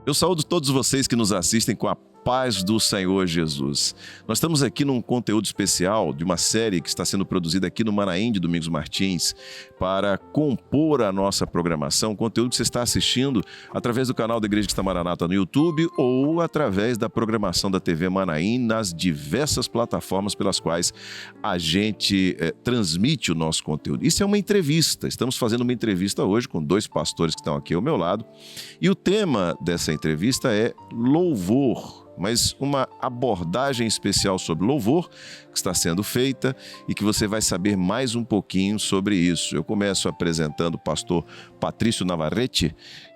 Eu saúdo todos vocês que nos assistem com a paz do Senhor Jesus. Nós estamos aqui num conteúdo especial de uma série que está sendo produzida aqui no Manaim de Domingos Martins para compor a nossa programação, conteúdo que você está assistindo através do canal da Igreja Cristã Maranata no YouTube ou através da programação da TV Manaim nas diversas plataformas pelas quais a gente transmite o nosso conteúdo. Isso é uma entrevista, estamos fazendo uma entrevista hoje com dois pastores que estão aqui ao meu lado e o tema dessa entrevista é louvor, mas uma abordagem especial sobre louvor que está sendo feita e que você vai saber mais um pouquinho sobre isso. Eu começo apresentando o pastor Patrício Navarrete,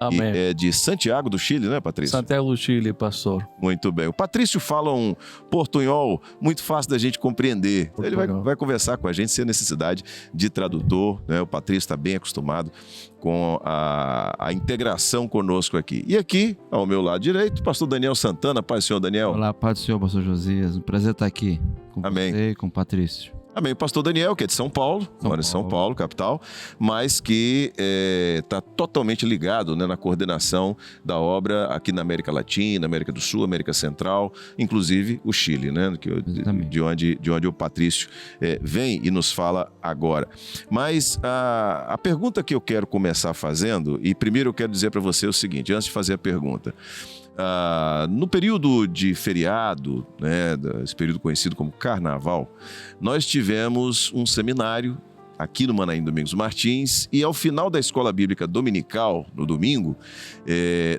que é de Santiago do Chile, né, Patrício? Santiago do Chile, pastor. Muito bem. O Patrício fala um portunhol muito fácil da gente compreender. Ele vai conversar com a gente sem necessidade de tradutor, né? O Patrício está bem acostumado com a integração conosco aqui. E aqui, ao meu lado direito, o pastor Daniel Santana. Paz do Senhor, Daniel. Olá, paz do Senhor, pastor Josias. Um prazer estar aqui com você e com o Patrício. Amém. O pastor Daniel, que é de São Paulo, mora em São Paulo, capital, mas que está totalmente ligado, né, na coordenação da obra aqui na América Latina, América do Sul, América Central, inclusive o Chile, né, de onde o Patrício vem e nos fala agora. Mas a pergunta que eu quero começar fazendo, e primeiro eu quero dizer para você o seguinte, antes de fazer a pergunta, no período de feriado, né, esse período conhecido como Carnaval, nós tivemos um seminário aqui no Manaim Domingos Martins e ao final da escola bíblica dominical, no domingo,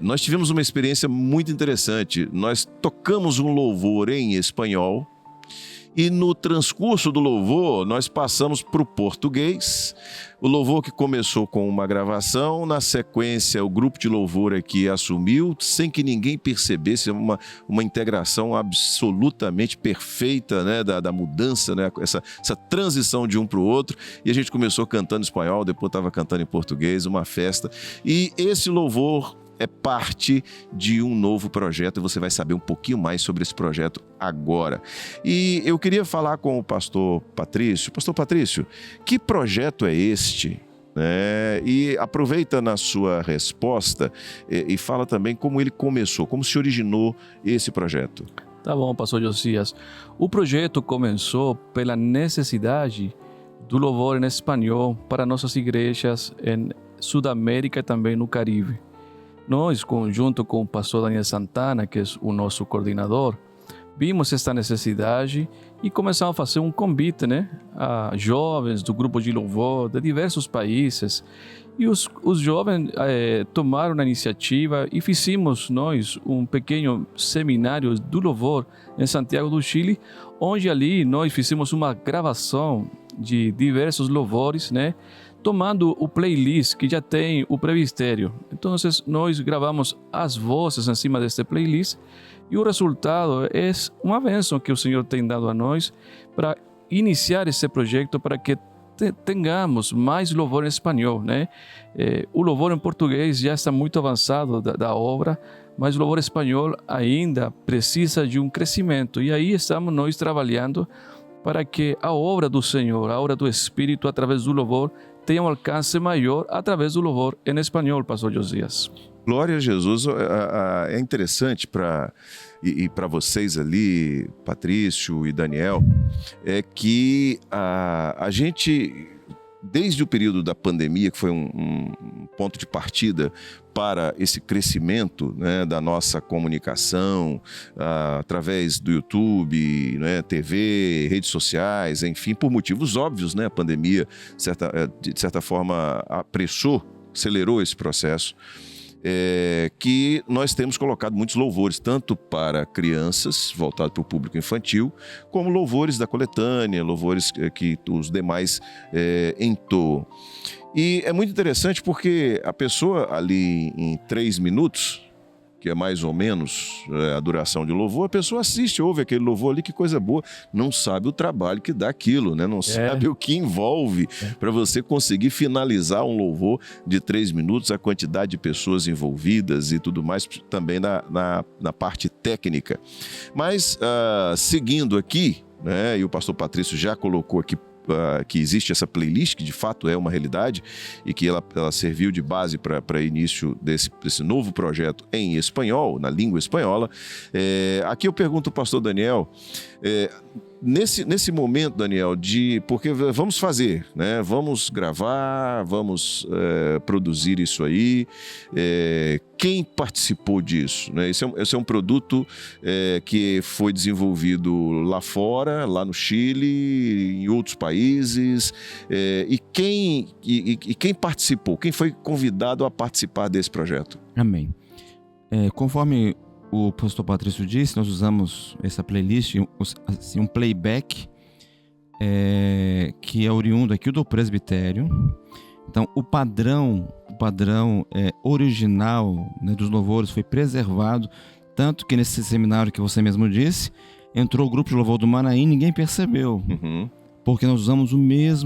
nós tivemos uma experiência muito interessante. Nós tocamos um louvor em espanhol e no transcurso do louvor nós passamos para o português. O louvor que começou com uma gravação, na sequência o grupo de louvor aqui assumiu, sem que ninguém percebesse, uma integração absolutamente perfeita, né, da mudança, né, essa transição de um para o outro, e a gente começou cantando em espanhol, depois estava cantando em português, uma festa, e esse louvor é parte de um novo projeto e você vai saber um pouquinho mais sobre esse projeto agora. E eu queria falar com o pastor Patrício. Pastor Patrício, que projeto é este? E aproveita na sua resposta e fala também como ele começou, como se originou esse projeto. Tá bom, pastor Josias. O projeto começou pela necessidade do louvor em espanhol para nossas igrejas em Sudamérica e também no Caribe. Nós, junto com o pastor Daniel Santana, que é o nosso coordenador, vimos esta necessidade e começamos a fazer um convite, né, a jovens do grupo de louvor de diversos países. E os jovens tomaram a iniciativa e fizemos nós um pequeno seminário do louvor em Santiago do Chile, onde ali nós fizemos uma gravação de diversos louvores, né, tomando o playlist que já tem o presbitério. Então, nós gravamos as vozes em cima deste playlist e o resultado é uma bênção que o Senhor tem dado a nós para iniciar esse projeto, para que tenhamos mais louvor em espanhol, né? O louvor em português já está muito avançado da obra, mas o louvor espanhol ainda precisa de um crescimento. E aí estamos nós trabalhando para que a obra do Senhor, a obra do Espírito, através do louvor, tenha um alcance maior através do louvor em espanhol, pastor Josias. Glória a Jesus. É interessante para vocês ali, Patrício e Daniel, é que a gente, desde o período da pandemia, que foi um ponto de partida para esse crescimento, né, da nossa comunicação através do YouTube, né, TV, redes sociais, enfim, por motivos óbvios, né, a pandemia, de certa forma, acelerou esse processo. Que nós temos colocado muitos louvores, tanto para crianças, voltado para o público infantil, como louvores da coletânea, louvores que os demais entoam. E é muito interessante porque a pessoa ali em 3 minutos, que é mais ou menos a duração de louvor, a pessoa assiste, ouve aquele louvor ali, que coisa boa, não sabe o trabalho que dá aquilo, né? Não sabe o que envolve para você conseguir finalizar um louvor de 3 minutos, a quantidade de pessoas envolvidas e tudo mais, também na parte técnica. Mas, seguindo aqui, né, e o pastor Patrício já colocou aqui que existe essa playlist, que de fato é uma realidade, e que ela serviu de base para início desse novo projeto em espanhol, na língua espanhola. Aqui eu pergunto ao pastor Daniel, nesse momento, Daniel, porque vamos fazer, né? Vamos gravar, vamos produzir isso aí. Quem participou disso, né? Esse é um produto que foi desenvolvido lá fora, lá no Chile, em outros países. E quem participou? Quem foi convidado a participar desse projeto? Amém. Conforme o pastor Patrício disse, nós usamos essa playlist, assim, um playback que é oriundo aqui do presbitério. Então, o padrão original, né, dos louvores foi preservado, tanto que nesse seminário que você mesmo disse, entrou o grupo de louvor do Manaim e ninguém percebeu. Uhum. Porque nós usamos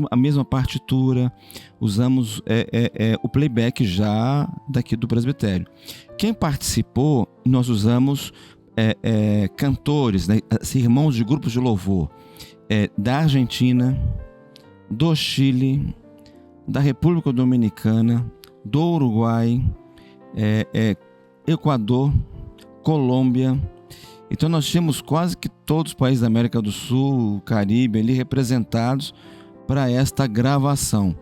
a mesma partitura, usamos o playback já daqui do presbitério. Quem participou, nós usamos cantores, né, irmãos de grupos de louvor da Argentina, do Chile, da República Dominicana, do Uruguai, Equador, Colômbia. Então nós tínhamos quase que todos os países da América do Sul, Caribe ali representados para esta gravação.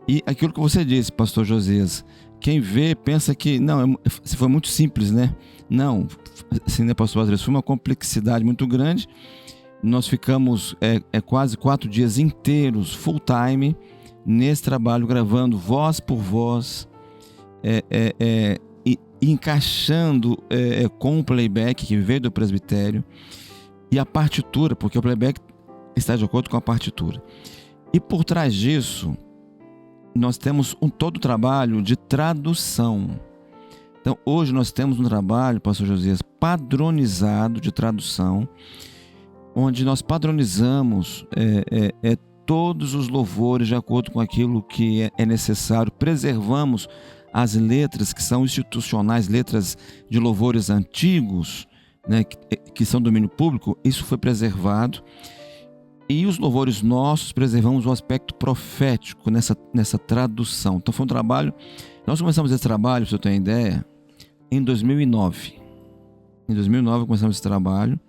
E aquilo que você disse, pastor Josias, quem vê pensa que não, foi muito simples, né? Não, assim, né, pastor Patrício, foi uma complexidade muito grande. Nós ficamos quase 4 dias inteiros, full time, nesse trabalho, gravando voz por voz, encaixando com o playback que veio do presbitério e a partitura, porque o playback está de acordo com a partitura. E por trás disso, nós temos todo o trabalho de tradução. Então, hoje nós temos um trabalho, pastor Josias, padronizado de tradução, onde nós padronizamos todos os louvores de acordo com aquilo que é necessário, preservamos as letras que são institucionais, letras de louvores antigos, né, que são domínio público, isso foi preservado. E os louvores nossos, preservamos o aspecto profético nessa tradução. Então foi um trabalho, nós começamos esse trabalho, para você ter uma ideia, em 2009. Em 2009 começamos esse trabalho,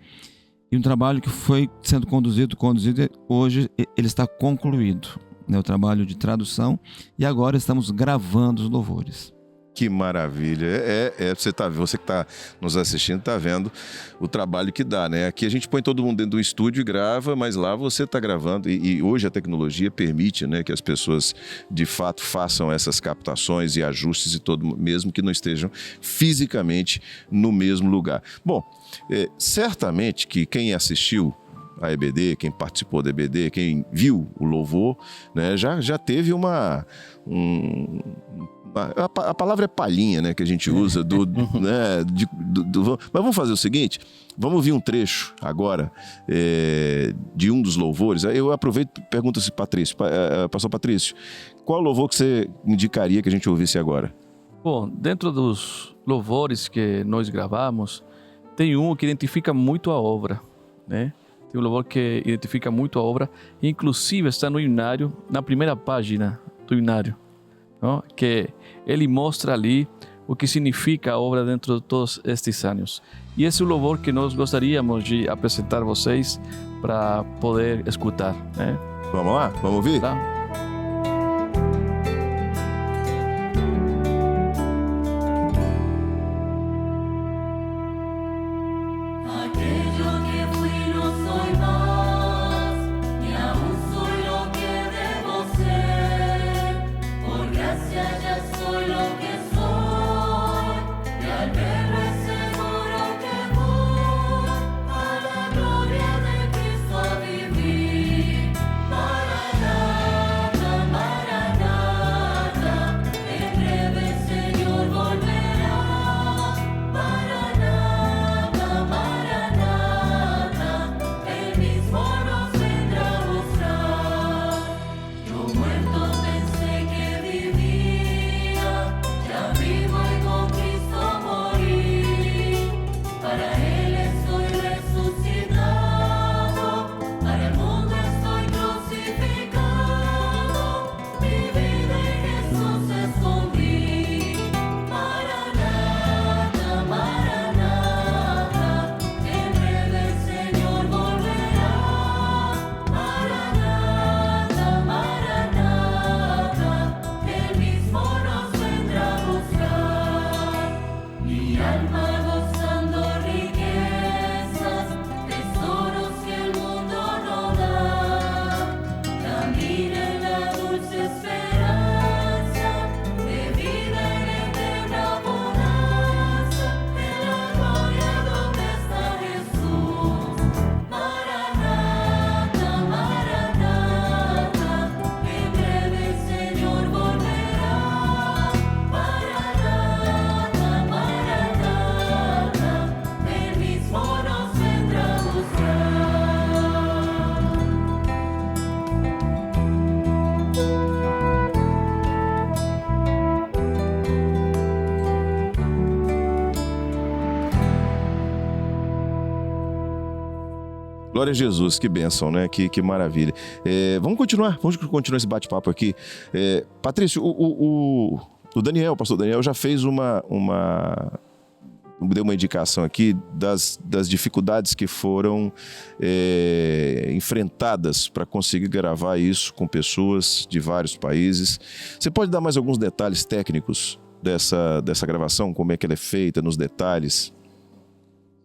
e um trabalho que foi sendo conduzido, hoje ele está concluído. O trabalho de tradução, e agora estamos gravando os louvores. Que maravilha! Você que está nos assistindo está vendo o trabalho que dá, né? Aqui a gente põe todo mundo dentro do estúdio e grava, mas lá você está gravando e hoje a tecnologia permite, né, que as pessoas de fato façam essas captações e ajustes e mesmo que não estejam fisicamente no mesmo lugar. Bom, certamente que quem assistiu a EBD, quem participou da EBD, quem viu o louvor, né, já teve a palavra é palhinha, né, que a gente usa né, mas vamos fazer o seguinte, vamos ouvir um trecho agora de um dos louvores. Eu aproveito e pergunto se pastor Patrício, qual louvor que você indicaria que a gente ouvisse agora? Bom, dentro dos louvores que nós gravamos, tem um que identifica muito a obra, né? Tem um louvor que identifica muito a obra, inclusive está no hinário, na primeira página do hinário, não? Que ele mostra ali o que significa a obra dentro de todos estes anos. E esse é o louvor que nós gostaríamos de apresentar a vocês para poder escutar, né? Vamos lá? Vamos ouvir? Tá? Glória a Jesus, que bênção, né? Que maravilha. Vamos continuar esse bate-papo aqui. Patrício, o pastor Daniel já fez deu uma indicação aqui das dificuldades que foram enfrentadas para conseguir gravar isso com pessoas de vários países. Você pode dar mais alguns detalhes técnicos dessa gravação? Como é que ela é feita, nos detalhes?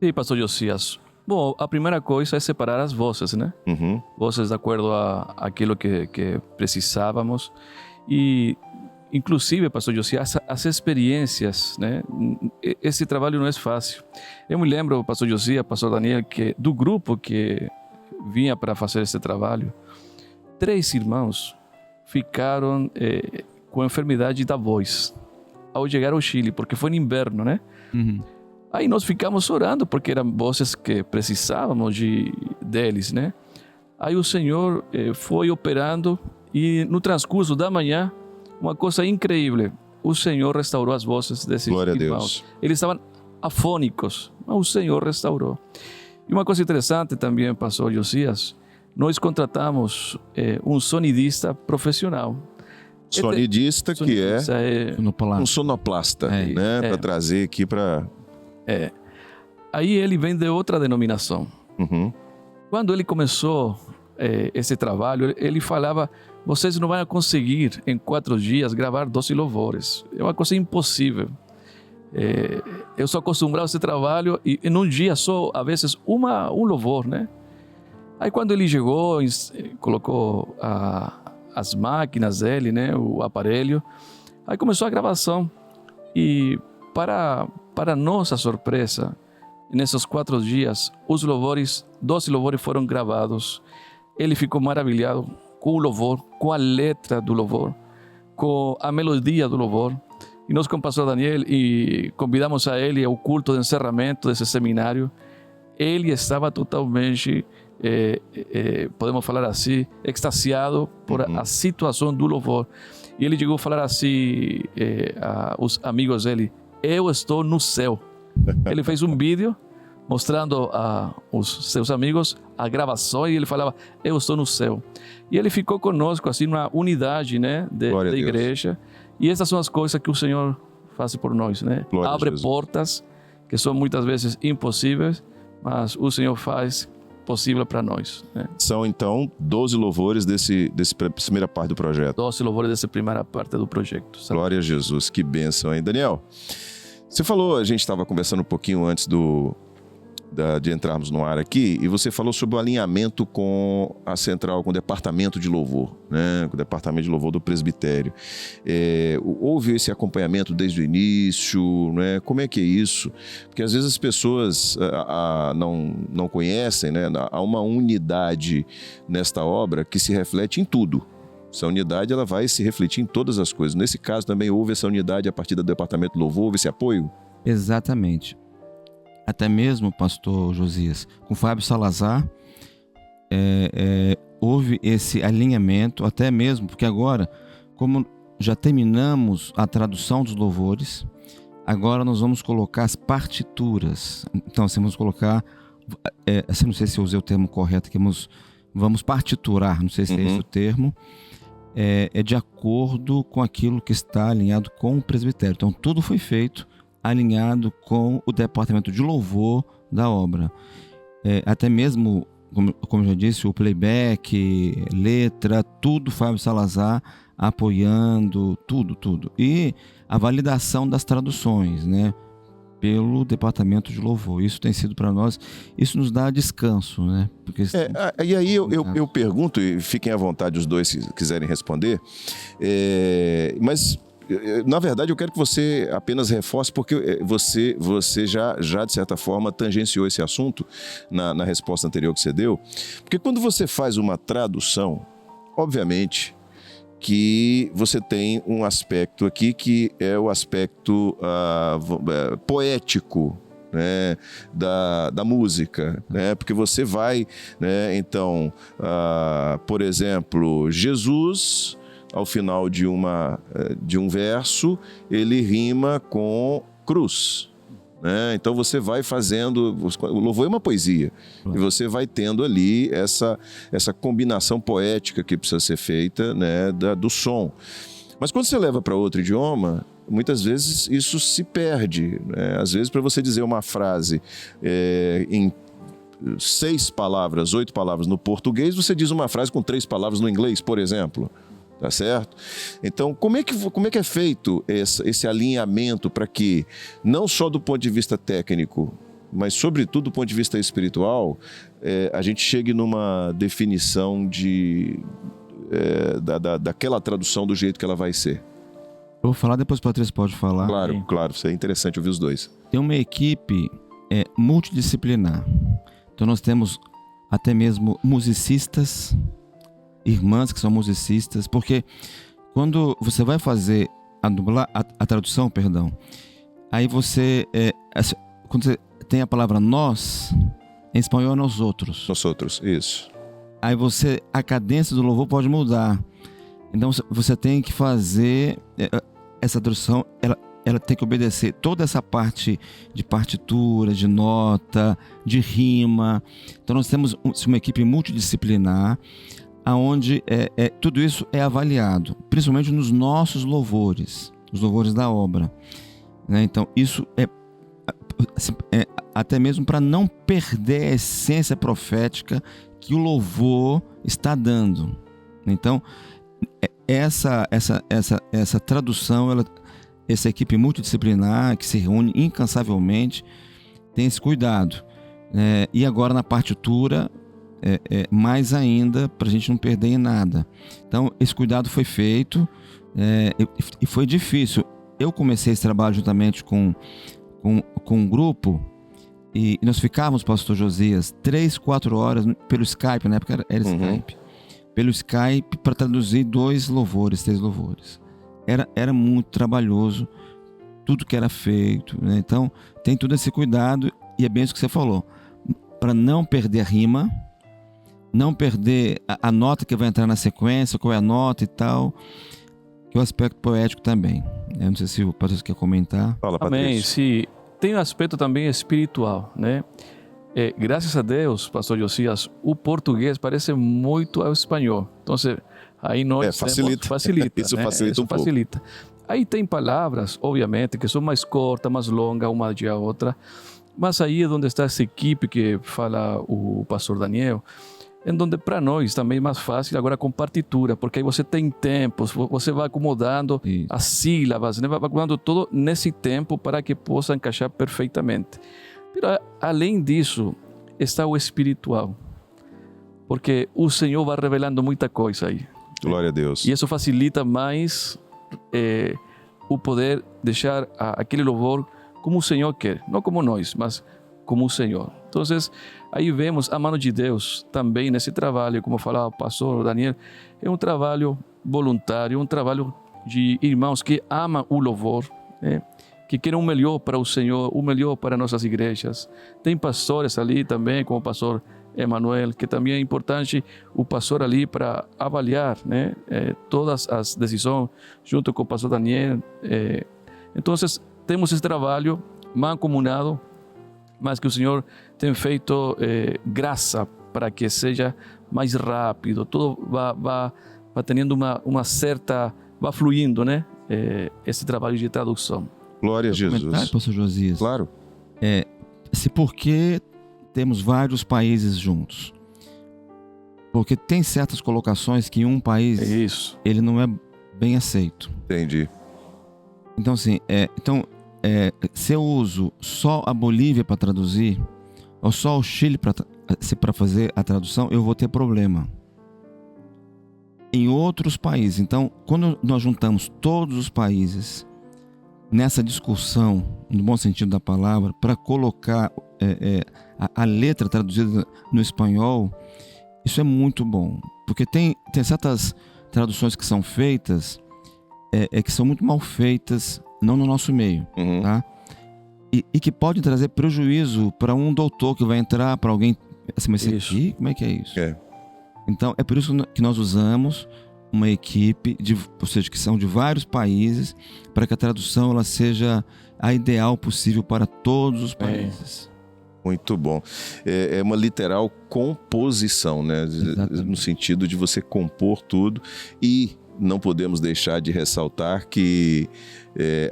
Sim, pastor Josias. Bom, a primeira coisa é separar as vozes, né? Uhum. Vozes de acordo a aquilo que precisávamos. E, inclusive, pastor Josias, as experiências, né? Esse trabalho não é fácil. Eu me lembro, pastor Josias, pastor Daniel, que do grupo que vinha para fazer esse trabalho, 3 irmãos ficaram com a enfermidade da voz ao chegar ao Chile, porque foi no inverno, né? Uhum. Aí nós ficamos orando, porque eram vozes que precisávamos deles, né? Aí o Senhor foi operando e no transcurso da manhã, uma coisa incrível, o Senhor restaurou as vozes desses Glória irmãos. a Deus. Eles estavam afônicos, mas o Senhor restaurou. E uma coisa interessante também, pastor Josias, nós contratamos um sonidista profissional. Sonidista que é um sonoplasta, né? Para trazer aqui para... Aí ele vem de outra denominação. Uhum. Quando ele começou esse trabalho, ele falava: vocês não vão conseguir em 4 dias gravar 12 louvores. É uma coisa impossível. Eu sou acostumado a esse trabalho e em um dia só, às vezes, um louvor, né? Aí quando ele chegou, colocou as máquinas dele, né? O aparelho. Aí começou a gravação. E para nossa surpresa, nesses 4 dias, os louvores, 12 louvores foram gravados. Ele ficou maravilhado com o louvor, com a letra do louvor, com a melodia do louvor. E nós, com o pastor Daniel, convidamos a ele ao culto de encerramento desse seminário. Ele estava totalmente, podemos falar assim, extasiado por a situação do louvor. E ele chegou a falar assim aos amigos dele: eu estou no céu. Ele fez um vídeo mostrando aos seus amigos a gravação e ele falava: eu estou no céu. E ele ficou conosco assim numa unidade, né, da igreja. E essas são as coisas que o Senhor faz por nós, né? Abre portas que são muitas vezes impossíveis, mas o Senhor faz possível para nós, né? São então 12 louvores dessa primeira parte do projeto. 12 louvores dessa primeira parte do projeto. Sabe? Glória a Jesus, que bênção, hein? Daniel, você falou, a gente estava conversando um pouquinho antes de entrarmos no ar aqui, e você falou sobre o alinhamento com a central, com o departamento de louvor, né? Com o departamento de louvor do presbitério. Houve esse acompanhamento desde o início, né? Como é que é isso? Porque às vezes as pessoas não conhecem, né? Há uma unidade nesta obra que se reflete em tudo. Essa unidade ela vai se refletir em todas as coisas. Nesse caso também houve essa unidade a partir do departamento de louvor, houve esse apoio? Exatamente. Até mesmo, pastor Josias, com Fábio Salazar, houve esse alinhamento, até mesmo porque agora, como já terminamos a tradução dos louvores, agora nós vamos colocar as partituras. Então, vamos colocar, não sei se eu usei o termo correto, que vamos partiturar, não sei se é esse o termo, de acordo com aquilo que está alinhado com o presbitério. Então, tudo foi feito alinhado com o departamento de louvor da obra. Até mesmo, como eu já disse, o playback, letra, tudo Fábio Salazar apoiando, tudo. E a validação das traduções, né, pelo departamento de louvor. Isso tem sido para nós, isso nos dá descanso, né? Porque e aí eu pergunto, e fiquem à vontade os dois se quiserem responder, mas... Na verdade, eu quero que você apenas reforce, porque você já de certa forma, tangenciou esse assunto na resposta anterior que você deu. Porque quando você faz uma tradução, obviamente que você tem um aspecto aqui que é o aspecto poético, né, da música, né? Porque você vai, né, então, por exemplo, Jesus... Ao final de um verso, ele rima com cruz, né? Então você vai fazendo... O louvor é uma poesia. E você vai tendo ali essa combinação poética que precisa ser feita, né, do som. Mas quando você leva para outro idioma, muitas vezes isso se perde, né? Às vezes, para você dizer uma frase em 6 palavras, 8 palavras no português, você diz uma frase com 3 palavras no inglês, por exemplo. Tá certo? Então, como é que é feito esse alinhamento para que, não só do ponto de vista técnico, mas sobretudo do ponto de vista espiritual, a gente chegue numa definição daquela tradução do jeito que ela vai ser? Eu vou falar, depois o Patrício pode falar. Claro, isso é interessante ouvir os dois. Tem uma equipe multidisciplinar. Então nós temos até mesmo musicistas, irmãs que são musicistas, porque quando você vai fazer a tradução, aí você, quando você tem a palavra nós, em espanhol é nós outros. Nós outros, isso. Aí a cadência do louvor pode mudar. Então você tem que fazer essa tradução, ela tem que obedecer toda essa parte de partitura, de nota, de rima. Então nós temos uma equipe multidisciplinar, onde tudo isso é avaliado, principalmente nos nossos louvores, os louvores da obra, né? Então isso é até mesmo para não perder a essência profética que o louvor está dando. Então essa tradução, essa equipe multidisciplinar que se reúne incansavelmente tem esse cuidado, e agora na partitura mais ainda, para a gente não perder em nada. Então esse cuidado foi feito, e foi difícil. Eu comecei esse trabalho juntamente com um grupo, e nós ficávamos, pastor Josias, 3-4 horas pelo Skype, na época era Skype, pelo Skype, para traduzir 2 louvores, 3 louvores. Era muito trabalhoso tudo que era feito, né? Então tem todo esse cuidado, e é bem isso que você falou, para não perder a rima, não perder a nota que vai entrar na sequência, qual é a nota e tal, e o aspecto poético também. Eu não sei se o Patrício quer comentar. Fala, Patrício. Amém, sim. Tem um aspecto também espiritual, né? Graças a Deus, pastor Josias, o português parece muito ao espanhol. Então, aí nós facilita. Isso, né? facilita um pouco. Aí tem palavras, obviamente, que são mais curtas, mais longas, uma de a outra. Mas aí é onde está essa equipe que fala o pastor Daniel, em onde para nós também é mais fácil agora com partitura, porque aí você tem tempos, você vai acomodando as sílabas, né? Vai acomodando tudo nesse tempo para que possa encaixar perfeitamente. Mas, além disso, está o espiritual, porque o Senhor vai revelando muita coisa aí. Glória a Deus. E isso facilita mais o poder deixar aquele louvor como o Senhor quer, não como nós, mas como o Senhor. Então, aí vemos a mão de Deus também nesse trabalho, como falava o pastor Daniel, é um trabalho voluntário, um trabalho de irmãos que amam o louvor, né? Que querem o melhor para o Senhor, o melhor para nossas igrejas. Tem pastores ali também, como o pastor Emanuel, que também é importante o pastor ali para avaliar, né? Todas as decisões, junto com o pastor Daniel. Então, temos esse trabalho mancomunado, mas que o Senhor tem feito graça para que seja mais rápido, tudo vai tendo uma certa, vai fluindo, né? Esse trabalho de tradução. Glória a Jesus. Pastor Josias. Claro. Por que temos vários países juntos? Porque tem certas colocações que em um país ele não é bem aceito. Entendi. Então, assim, se eu uso só a Bolívia para traduzir, ou só o Chile para fazer a tradução, eu vou ter problema. Em outros países, então, quando nós juntamos todos os países nessa discussão, no bom sentido da palavra, para colocar a letra traduzida no espanhol, isso é muito bom. Porque tem certas traduções que são feitas, que são muito mal feitas, não no nosso meio, tá? E que pode trazer prejuízo para um doutor que vai entrar, para alguém assim, mas aqui, como é que é isso? Então, é por isso que nós usamos uma equipe, ou seja, que são de vários países, para que a tradução ela seja a ideal possível para todos os países. Muito bom. É uma literal composição, né? No sentido de você compor tudo, e não podemos deixar de ressaltar que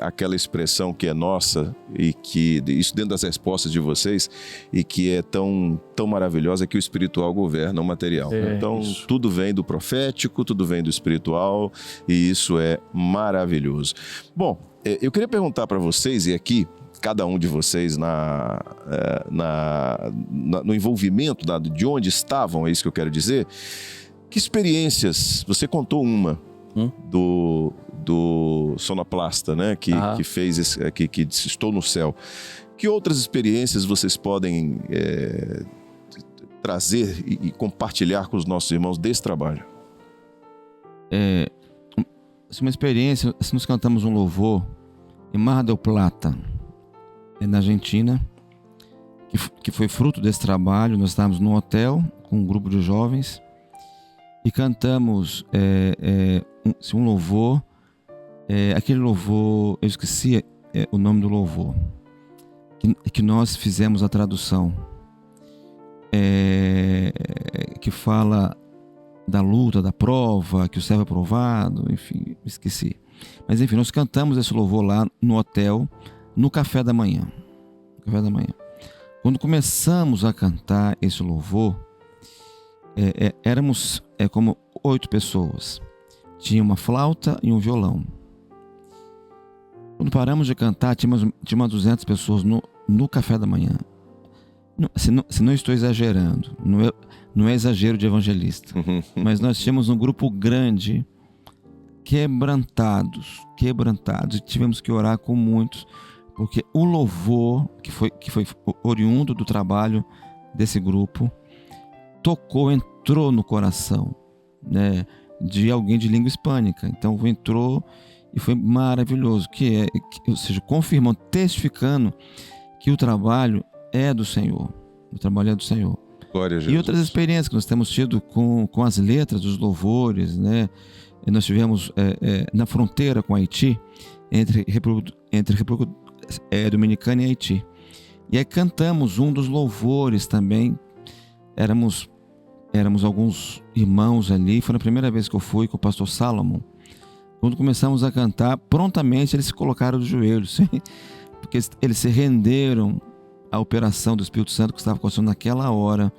aquela expressão que é nossa, e que isso dentro das respostas de vocês, e que é tão maravilhosa, é que o espiritual governa o material. Então, isso. Tudo vem do profético, tudo vem do espiritual, e isso é maravilhoso. Bom, eu queria perguntar para vocês, e aqui cada um de vocês no envolvimento de onde estavam, é isso que eu quero dizer. Que experiências, você contou uma do sonoplasta, né, que fez que estou no céu. Que outras experiências vocês podem trazer e compartilhar com os nossos irmãos desse trabalho? Uma experiência, nós cantamos um louvor em Mar del Plata, na Argentina, que foi fruto desse trabalho. Nós estávamos num hotel com um grupo de jovens e cantamos um louvor, aquele louvor, eu esqueci o nome do louvor, que nós fizemos a tradução, que fala da luta, da prova, que o servo é provado, enfim, esqueci. Mas enfim, nós cantamos esse louvor lá no hotel, no café da manhã. Quando começamos a cantar esse louvor, éramos como 8 pessoas. Tinha uma flauta e um violão. Quando paramos de cantar, tinha umas 200 pessoas no café da manhã. Se não estou exagerando, não é exagero de evangelista, mas nós tínhamos um grupo grande, quebrantados, e tivemos que orar com muitos, porque o louvor que foi oriundo do trabalho desse grupo entrou no coração, né, de alguém de língua hispânica. Então entrou e foi maravilhoso, ou seja, confirmando, testificando que o trabalho é do Senhor. O trabalho é do Senhor. Glória a Jesus. E outras experiências que nós temos tido com as letras dos louvores, né? E nós tivemos na fronteira com Haiti, entre República Dominicana e Haiti. E aí cantamos um dos louvores também. Éramos alguns irmãos ali. Foi a primeira vez que eu fui com o pastor Salomon. Quando começamos a cantar, prontamente eles se colocaram de joelhos, porque eles se renderam à operação do Espírito Santo que estava acontecendo naquela hora,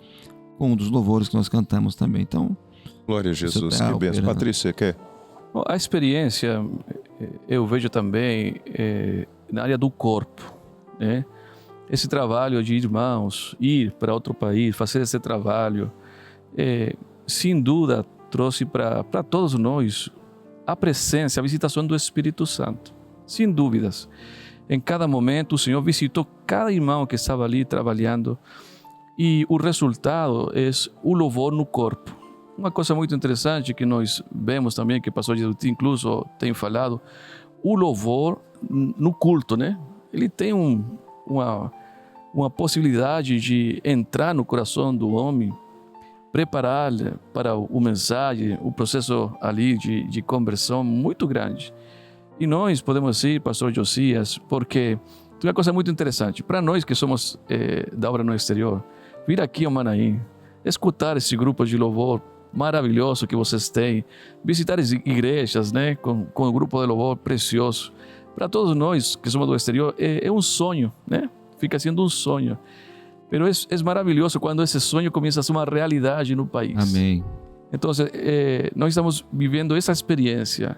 com um dos louvores que nós cantamos também. Então, glória a Jesus, que bênção. Patrícia, quer? A experiência eu vejo também na área do corpo, né? Esse trabalho de irmãos, ir para outro país, fazer esse trabalho, sem dúvida trouxe para todos nós a presença, a visitação do Espírito Santo, sem dúvidas. Em cada momento o Senhor visitou cada irmão que estava ali trabalhando, e o resultado é o louvor no corpo. Uma coisa muito interessante que nós vemos também, que o pastor Jesus incluso tem falado, o louvor no culto, né? Ele tem uma possibilidade de entrar no coração do homem, preparar para o mensagem, o processo ali de conversão muito grande. E nós podemos ir, pastor Josias, porque tem uma coisa muito interessante. Para nós que somos da obra no exterior, vir aqui ao Manaim, escutar esse grupo de louvor maravilhoso que vocês têm, visitar as igrejas, né, com o grupo de louvor precioso. Para todos nós que somos do exterior, é um sonho, né? Fica sendo um sonho. Mas é maravilhoso quando esse sonho começa a ser uma realidade no país. Amém. Então, nós estamos vivendo essa experiência.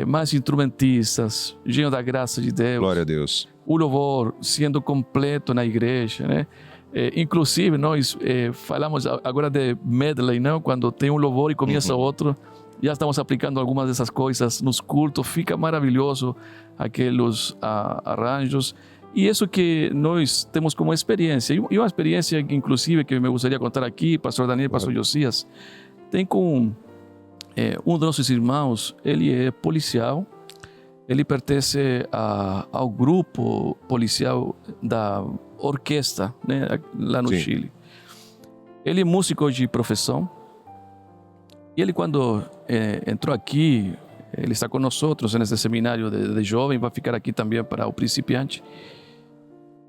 Mais instrumentistas, cheios da graça de Deus. Glória a Deus. O louvor sendo completo na igreja, né? Inclusive, nós falamos agora de medley, não? Quando tem um louvor e começa outro. Já estamos aplicando algumas dessas coisas nos cultos. Fica maravilhoso aqueles arranjos. E isso que nós temos como experiência. E uma experiência, inclusive, que me gostaria contar aqui, pastor Daniel, pastor Josias, tem com um dos nossos irmãos. Ele é policial. Ele pertence ao grupo policial da orquestra, né, lá no Chile. Ele é músico de profissão E ele, quando entrou aqui, ele está com nós nesse seminário de jovem, vai ficar aqui também para o principiante.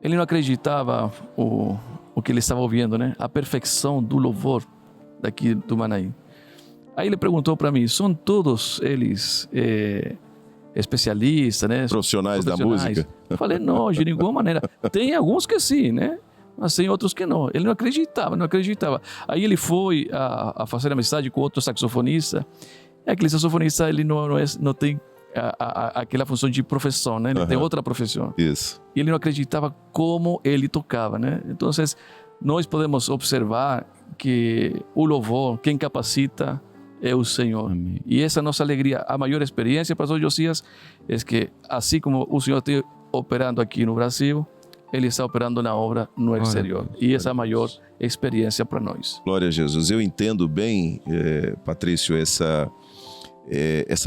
Ele não acreditava o que ele estava ouvindo, né? A perfeição do louvor daqui do Manaim. Aí ele perguntou para mim, são todos eles especialistas, né? Profissionais da música? Eu falei, não, de nenhuma maneira. Tem alguns que sim, né? Mas tem outros que não. Ele não acreditava. Aí ele foi a fazer amizade com outro saxofonista. E aquele saxofonista, ele não tem aquela função de profissão, né? Ele tem outra profissão. Isso. E ele não acreditava como ele tocava, né? Então, nós podemos observar que o louvor, quem capacita é o Senhor. Amém. E essa é a nossa alegria. A maior experiência, pastor Josias, é que assim como o Senhor está operando aqui no Brasil, Ele está operando na obra no exterior. E essa é a maior experiência para nós. Glória a Jesus. Eu entendo bem, Patrício, essa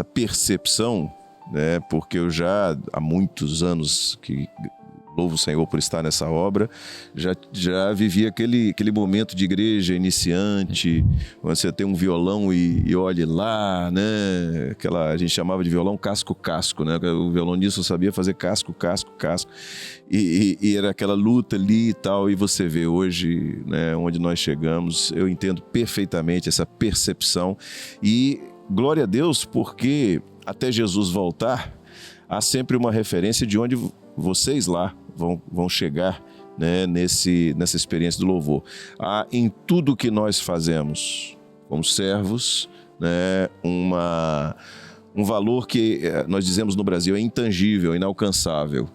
percepção, né? Porque eu já há muitos anos que louvo o Senhor por estar nessa obra, já vivi aquele momento de igreja iniciante, onde você tem um violão e olhe lá, né? A gente chamava de violão casco-casco, né? O violonista sabia fazer casco. E era aquela luta ali e tal, e você vê hoje, né, onde nós chegamos. Eu entendo perfeitamente essa percepção e glória a Deus, porque até Jesus voltar, há sempre uma referência de onde vocês lá vão chegar, né, nessa experiência do louvor. Há em tudo que nós fazemos como servos, né, um valor que nós dizemos no Brasil é intangível, inalcançável,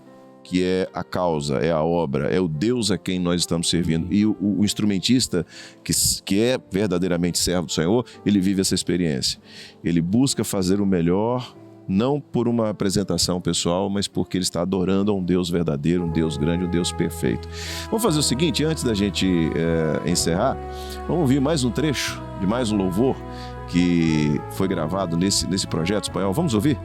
que é a causa, é a obra, é o Deus a quem nós estamos servindo. E o instrumentista, que é verdadeiramente servo do Senhor, ele vive essa experiência. Ele busca fazer o melhor, não por uma apresentação pessoal, mas porque ele está adorando a um Deus verdadeiro, um Deus grande, um Deus perfeito. Vamos fazer o seguinte, antes da gente encerrar, vamos ouvir mais um trecho de mais um louvor que foi gravado nesse projeto espanhol. Vamos ouvir?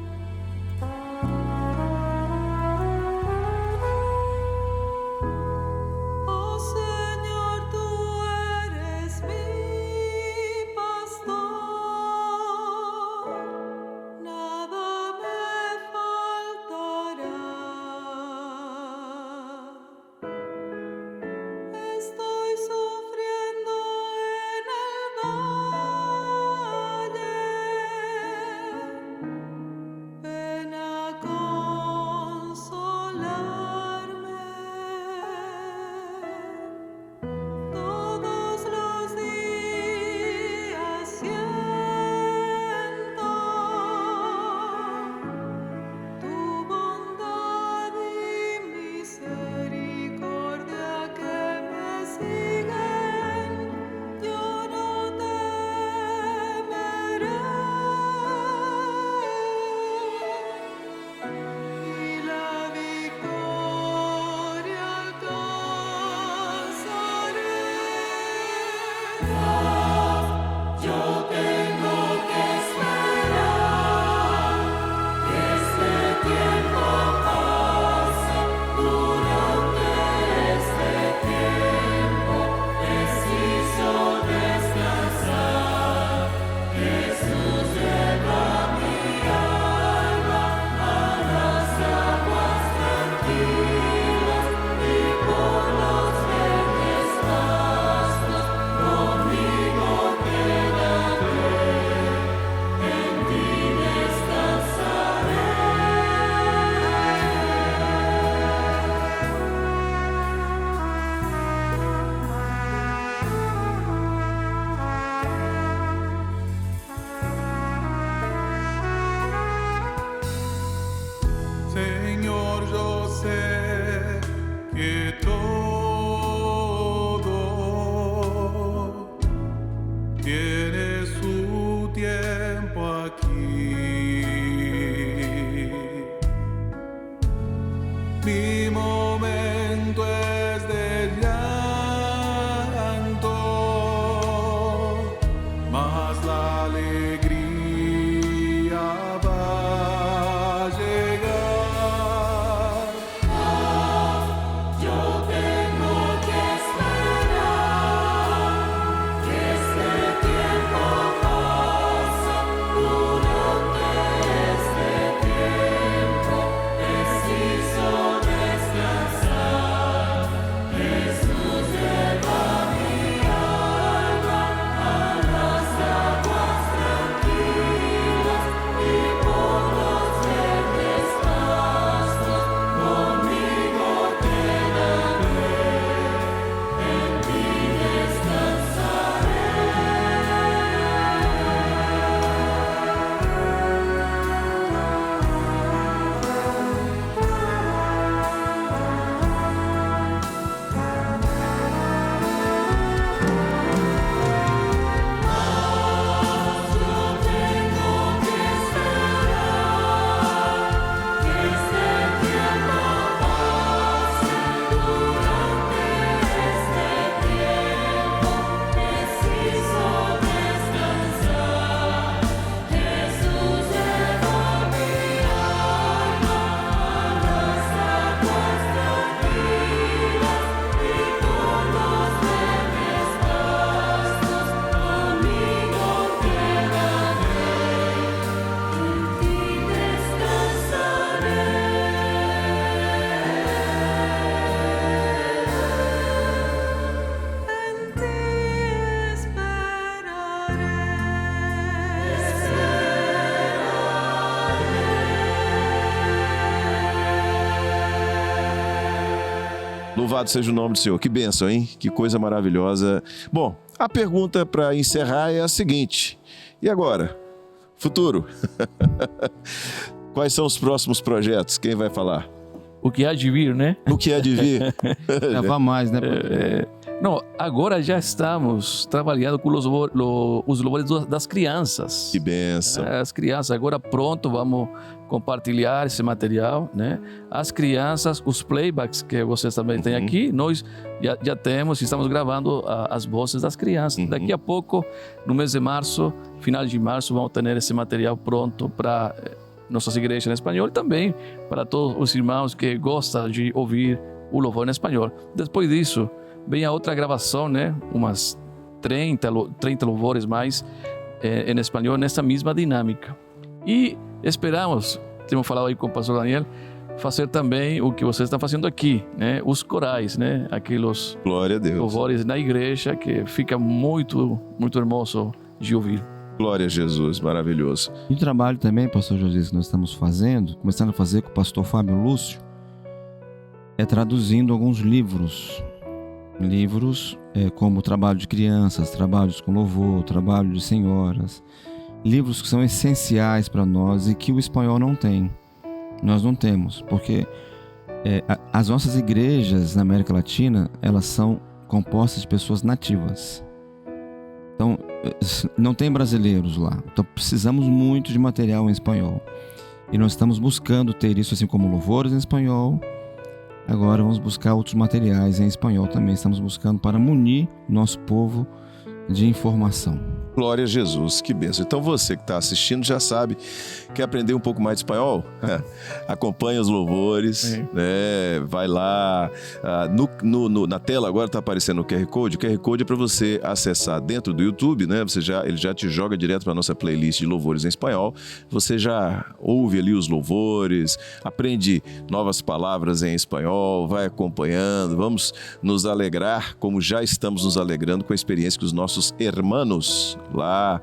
Yo tengo Louvado seja o nome do Senhor. Que bênção, hein? Que coisa maravilhosa. Bom, a pergunta para encerrar é a seguinte. E agora? Futuro. Quais são os próximos projetos? Quem vai falar? O que há de vir, né? O que é de vir? Gravar mais, né? Não, agora já estamos trabalhando com os louvores das crianças. Que bênção. As crianças, agora pronto, vamos compartilhar esse material, né? As crianças, os playbacks que vocês também têm aqui, nós já temos, estamos gravando as vozes das crianças. Daqui a pouco, no mês de março, final de março, vamos ter esse material pronto para nossas igrejas em espanhol e também para todos os irmãos que gostam de ouvir o louvor em espanhol. Depois disso, vem a outra gravação, né? Umas 30 louvores mais em espanhol, nessa mesma dinâmica. E esperamos, temos falado aí com o pastor Daniel, fazer também o que vocês estão fazendo aqui, né? Os corais, né? Aqueles Glória a Deus. louvores na igreja, que fica muito, muito hermoso de ouvir. Glória a Jesus, maravilhoso. E o trabalho também, pastor José, que nós estamos fazendo, começando a fazer com o pastor Fábio Lúcio, é traduzindo alguns livros. Livros como trabalho de crianças, trabalhos com louvor, trabalho de senhoras. Livros que são essenciais para nós e que o espanhol não tem. Nós não temos, porque as nossas igrejas na América Latina, elas são compostas de pessoas nativas. Então, não tem brasileiros lá. Então, precisamos muito de material em espanhol. E nós estamos buscando ter isso, assim como louvores em espanhol. Agora vamos buscar outros materiais em espanhol também. Estamos buscando para munir nosso povo de informação. Glória a Jesus, que bênção. Então você que está assistindo já sabe, quer aprender um pouco mais de espanhol? Acompanha os louvores, né? Vai lá, na tela agora está aparecendo o QR Code. O QR Code é para você acessar dentro do YouTube, né? Ele já te joga direto para a nossa playlist de louvores em espanhol. Você já ouve ali os louvores, aprende novas palavras em espanhol, vai acompanhando. Vamos nos alegrar, como já estamos nos alegrando com a experiência que os nossos hermanos lá,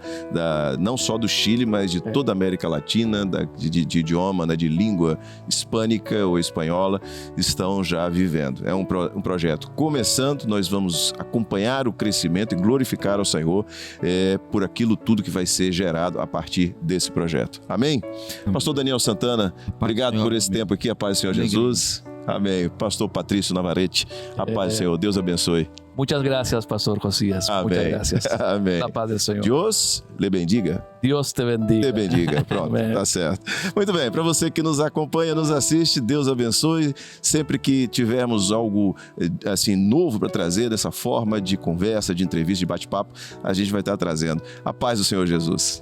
não só do Chile, mas de toda a América Latina, de idioma, né, de língua hispânica ou espanhola, estão já vivendo. É um projeto começando, nós vamos acompanhar o crescimento e glorificar ao Senhor por aquilo tudo que vai ser gerado a partir desse projeto. Amém? Pastor Daniel Santana, obrigado por esse tempo aqui, a paz do Senhor Jesus. Amém. Pastor Patrício Navarrete, a paz do Senhor, Deus abençoe. Muchas gracias, Pastor Josías. Amém. Muchas gracias. Amém. La paz del Señor. Dios le bendiga. Deus te bendiga. Te bendiga. Pronto, tá certo. Muito bem, para você que nos acompanha, nos assiste, Deus abençoe. Sempre que tivermos algo assim novo para trazer, dessa forma de conversa, de entrevista, de bate-papo, a gente vai estar trazendo. A paz do Senhor Jesus.